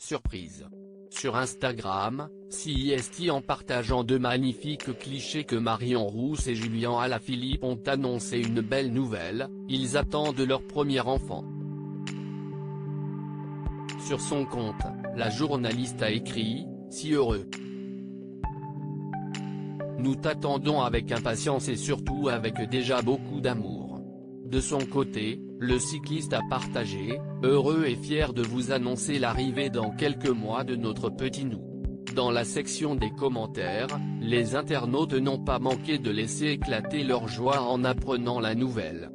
surprise. Sur Instagram, CIST en partageant deux magnifiques clichés que Marion Rousse et Julien Alaphilippe ont annoncé une belle nouvelle, ils attendent leur premier enfant. Sur son compte, la journaliste a écrit « Si heureux. Nous t'attendons avec impatience et surtout avec déjà beaucoup d'amour. » De son côté, le cycliste a partagé « Heureux et fier de vous annoncer l'arrivée dans quelques mois de notre petit nous ». Dans la section des commentaires, les internautes n'ont pas manqué de laisser éclater leur joie en apprenant la nouvelle.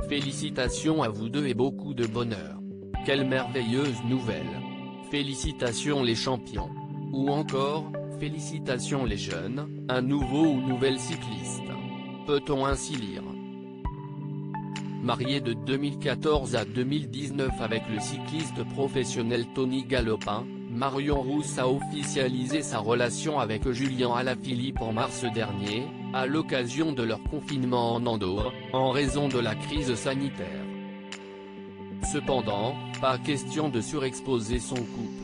Félicitations à vous deux et beaucoup de bonheur. Quelle merveilleuse nouvelle. Félicitations les champions. Ou encore, félicitations les jeunes, un nouveau ou nouvelle cycliste. Peut-on ainsi lire. Mariée de 2014 à 2019 avec le cycliste professionnel Tony Galopin, Marion Rousse a officialisé sa relation avec Julien Alaphilippe en mars dernier, à l'occasion de leur confinement en Andorre, en raison de la crise sanitaire. Cependant, pas question de surexposer son couple.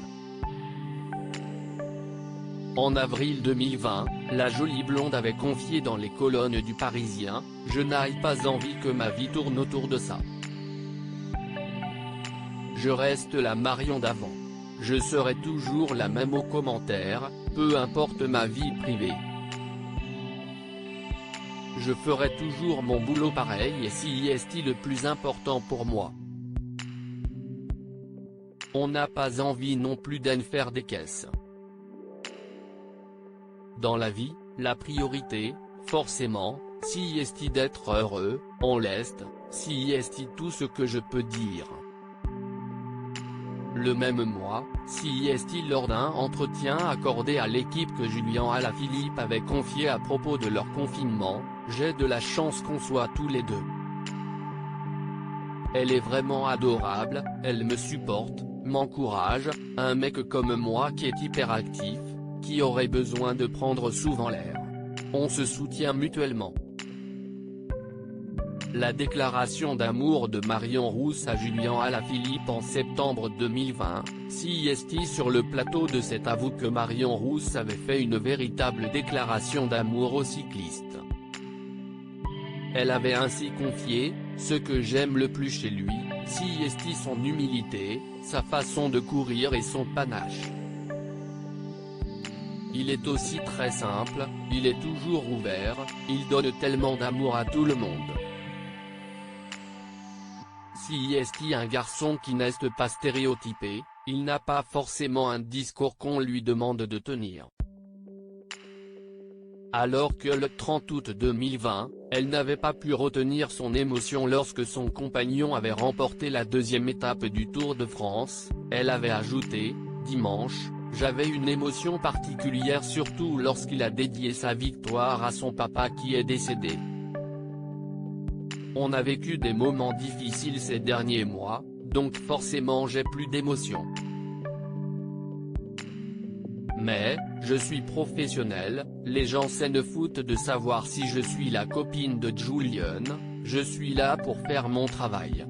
En avril 2020, la jolie blonde avait confié dans les colonnes du Parisien « Je n'ai pas envie que ma vie tourne autour de ça. Je reste la Marion d'avant. Je serai toujours la même aux commentaires, peu importe ma vie privée. Je ferai toujours mon boulot pareil et CIST le plus important pour moi. On n'a pas envie non plus d'en faire des caisses. Dans la vie, la priorité, forcément, CIST d'être heureux, on l'est, CIST tout ce que je peux dire. Le même mois, CIST lors d'un entretien accordé à l'équipe que Julien Alaphilippe avait confié à propos de leur confinement, « J'ai de la chance qu'on soit tous les deux. Elle est vraiment adorable, elle me supporte, m'encourage, un mec comme moi qui est hyperactif, qui aurait besoin de prendre souvent l'air. On se soutient mutuellement. » La déclaration d'amour de Marion Rousse à Julien Alaphilippe en septembre 2020, CIST sur le plateau de cet avoue que Marion Rousse avait fait une véritable déclaration d'amour au cycliste. Elle avait ainsi confié « Ce que j'aime le plus chez lui, CIST son humilité, sa façon de courir et son panache. Il est aussi très simple, il est toujours ouvert, il donne tellement d'amour à tout le monde. CIST un garçon qui n'est pas stéréotypé, il n'a pas forcément un discours qu'on lui demande de tenir. » Alors que le 30 août 2020, elle n'avait pas pu retenir son émotion lorsque son compagnon avait remporté la deuxième étape du Tour de France, elle avait ajouté « Dimanche, j'avais une émotion particulière surtout lorsqu'il a dédié sa victoire à son papa qui est décédé. On a vécu des moments difficiles ces derniers mois, donc forcément j'ai plus d'émotion. Mais, je suis professionnel, les gens s'en foutent de savoir si je suis la copine de Julien, je suis là pour faire mon travail.